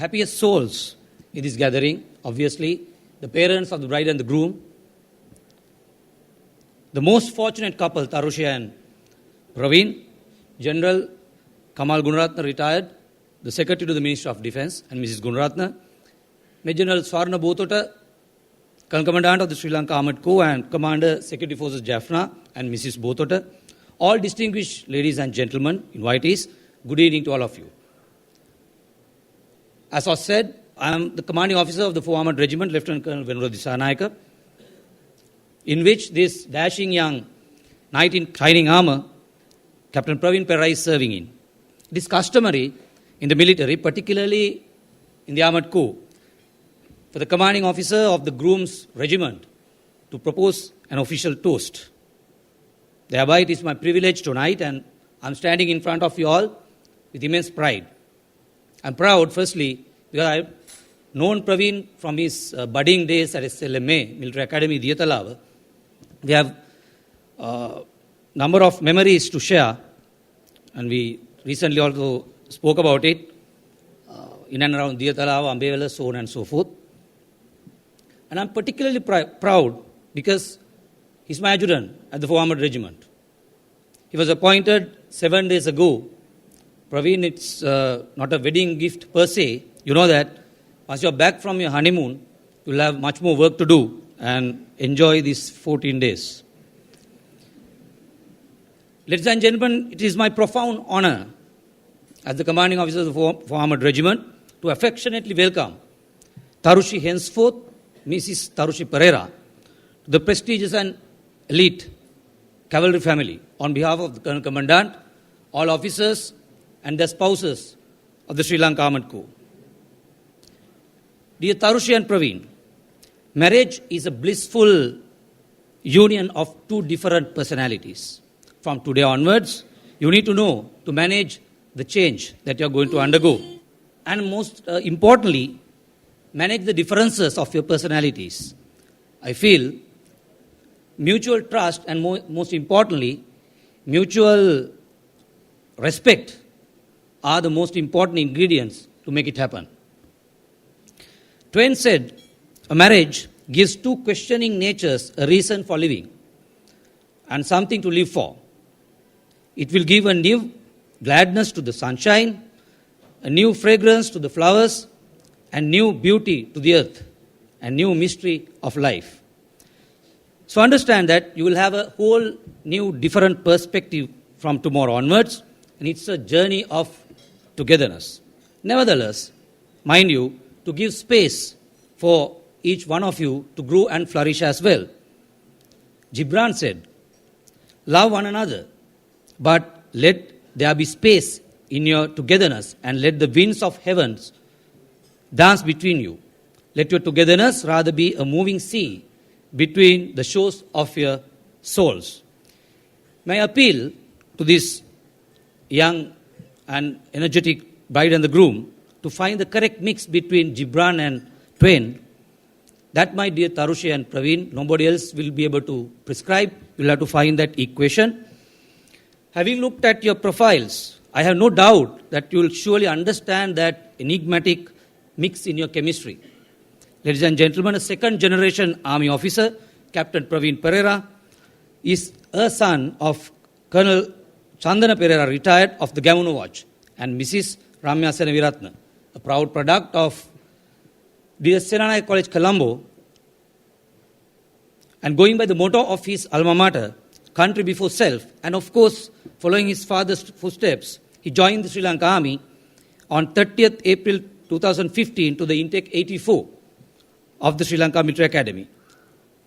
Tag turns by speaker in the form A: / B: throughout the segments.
A: happiest souls in this gathering, obviously, the parents of the bride and the groom, the most fortunate couple, Tharushi and Praveen, General Kamal Gunaratna, retired, the Secretary to the Ministry of Defence, and Mrs. Gunaratna, Major General Swarna Botota, Colonel Commandant of the Sri Lanka Armoured Corps and Commander Security Forces Jaffna, and Mrs. Botota, all distinguished ladies and gentlemen, invitees, good evening to all of you. As was said, I am the commanding officer of the 4th Armoured Regiment, Lieutenant Colonel Venura Dissanayaka, in which this dashing young knight in shining armour, Captain Praveen Perera, is serving in. It is customary in the military, particularly in the Armoured Corps, for the commanding officer of the Groom's regiment to propose an official toast. Thereby, it is my privilege tonight, and I am standing in front of you all with immense pride. I am proud, firstly, because I have known Praveen from his budding days at SLMA, Military Academy, Diyatalawa. We have a number of memories to share, and we recently also spoke about it in and around Diyatalawa, Ambewala, so on and so forth. And I'm particularly proud because he's my adjutant at the 4th Armoured Regiment. He was appointed 7 days ago. Praveen, it's not a wedding gift per se. You know that once you're back from your honeymoon, you'll have much more work to do and enjoy these 14 days. Ladies and gentlemen, it is my profound honor as the commanding officer of the 4th Armoured Regiment to affectionately welcome Tharushi, henceforth Mrs. Tharushi Perera, to the prestigious and elite cavalry family on behalf of the Colonel Commandant, all officers and their spouses of the Sri Lanka Armoured Corps. Dear Tharushi and Praveen, marriage is a blissful union of two different personalities. From today onwards, you need to know to manage the change that you are going to undergo. And most importantly, manage the differences of your personalities. I feel mutual trust and most importantly, mutual respect are the most important ingredients to make it happen. Twain said, a marriage gives two questioning natures a reason for living and something to live for. It will give a new gladness to the sunshine, a new fragrance to the flowers, and new beauty to the earth, and new mystery of life. So understand that you will have a whole new different perspective from tomorrow onwards, and it's a journey of togetherness. Nevertheless, mind you, to give space for each one of you to grow and flourish as well. Gibran said, love one another, but let there be space in your togetherness and let the winds of heavens dance between you. Let your togetherness rather be a moving sea between the shores of your souls. May I appeal to this young and energetic bride and the groom to find the correct mix between Gibran and Twain. That, my dear Tharushi and Praveen, nobody else will be able to prescribe. You'll have to find that equation. Having looked at your profiles, I have no doubt that you will surely understand that enigmatic mix in your chemistry. Ladies and gentlemen, a second-generation army officer, Captain Praveen Perera, is a son of Colonel Chandana Perera, retired of the Gamuno Watch, and Mrs. Ramya Senaviratna, a proud product of Dissanayaka College, Colombo, and going by the motto of his alma mater, country before self, and of course, following his father's footsteps, he joined the Sri Lanka Army on 30th April 2015 to the intake 84 of the Sri Lanka Military Academy.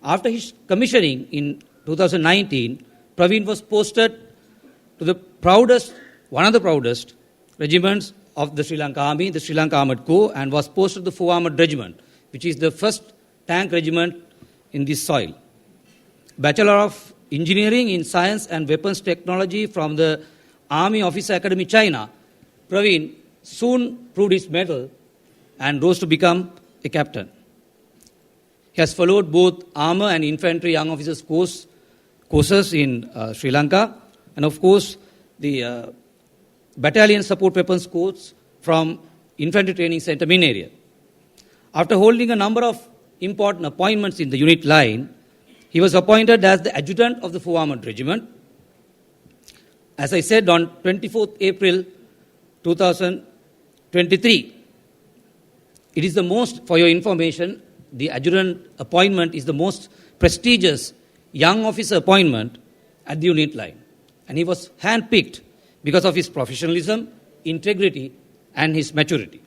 A: After his commissioning in 2019, Praveen was posted to the proudest, one of the proudest regiments of the Sri Lanka Army, the Sri Lanka Armoured Corps, and was posted to the 4th Armoured Regiment, which is the first tank regiment in this soil. Bachelor of Engineering in Science and Weapons Technology from the Army Officer Academy, China, Praveen soon proved his mettle and rose to become a captain. He has followed both armor and infantry young officers courses in Sri Lanka, and of course the battalion support weapons course from Infantry Training Center, Min area. After holding a number of important appointments in the unit line, he was appointed as the adjutant of the 4th Armoured Regiment. As I said, on 24th April 2023, it is the most, for your information, the adjutant appointment is the most prestigious young officer appointment at the unit line. And he was handpicked because of his professionalism, integrity, and his maturity.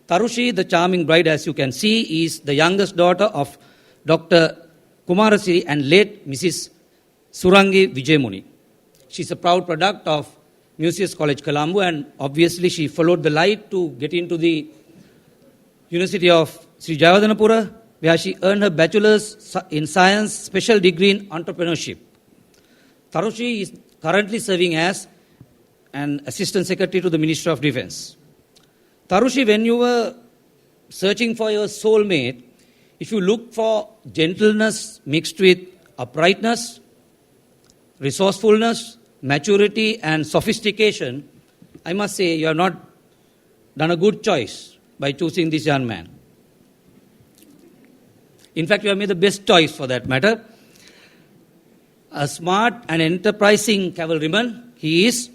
A: Tharushi, the charming bride, as you can see, is the youngest daughter of Dr. Kumarasiri and late Mrs. Surangi Vijayamuni. She is a proud product of Museus College, Colombo, and obviously she followed the light to get into the University of Sri Jayawardenapura, where she earned her bachelor's in science, special degree in entrepreneurship. Tharushi is currently serving as an assistant secretary to the Ministry of Defense. Tharushi, when you were searching for your soulmate, if you look for gentleness mixed with uprightness, resourcefulness, maturity, and sophistication, I must say you have not done a good choice by choosing this young man. In fact, you have made the best choice for that matter. A smart and enterprising cavalryman he is.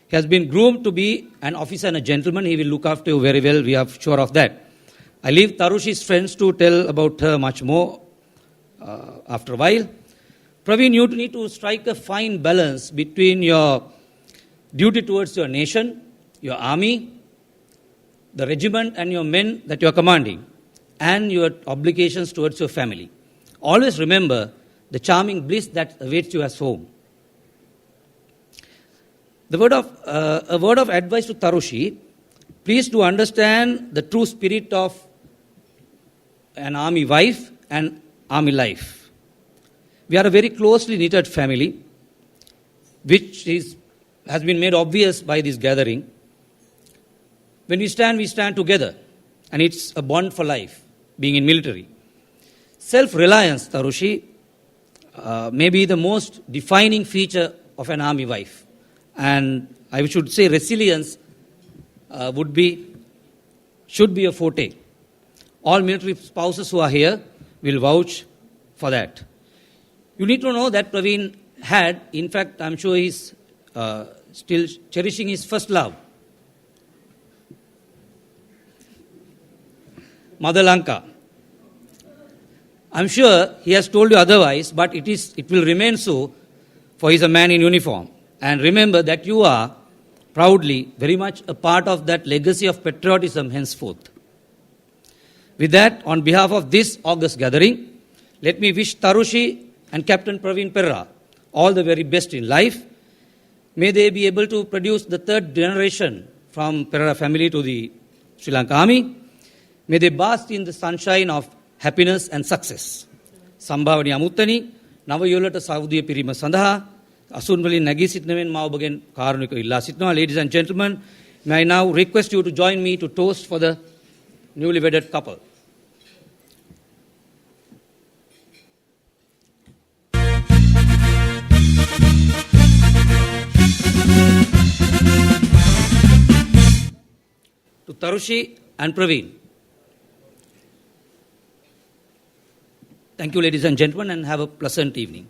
A: He has been groomed to be an officer and a gentleman. He will look after you very well. We are sure of that. I leave Tharushi's friends to tell about her much more after a while. Praveen, you need to strike a fine balance between your duty towards your nation, your army, the regiment and your men that you are commanding, and your obligations towards your family. Always remember the charming bliss that awaits you as home. A word of advice to Tharushi: please do understand the true spirit of an army wife and army life. We are a very closely knitted family, which has been made obvious by this gathering. When we stand together, and it's a bond for life, being in military. Self-reliance, Tharushi, may be the most defining feature of an army wife. And I should say resilience should be a forte. All military spouses who are here will vouch for that. You need to know that Praveen had, in fact, I'm sure he's still cherishing his first love, Mother Lanka. I'm sure he has told you otherwise, but it will remain so, for he's a man in uniform. And remember that you are proudly very much a part of that legacy of patriotism henceforth. With that, on behalf of this august gathering, let me wish Tharushi and Captain Praveen Perera all the very best in life. May they be able to produce the third generation from Perera family to the Sri Lanka Army. May they bask in the sunshine of happiness and success. Sambhavani Amuttani, Navayolata Savudiya Pirima Sandaha, Asunvali Nagi Sitnaven Maubagen Karuniko Illa Sitna. Ladies and gentlemen, may I now request you to join me to toast for the newly wedded couple. To Tharushi and Praveen. Thank you, ladies and gentlemen, and have a pleasant evening.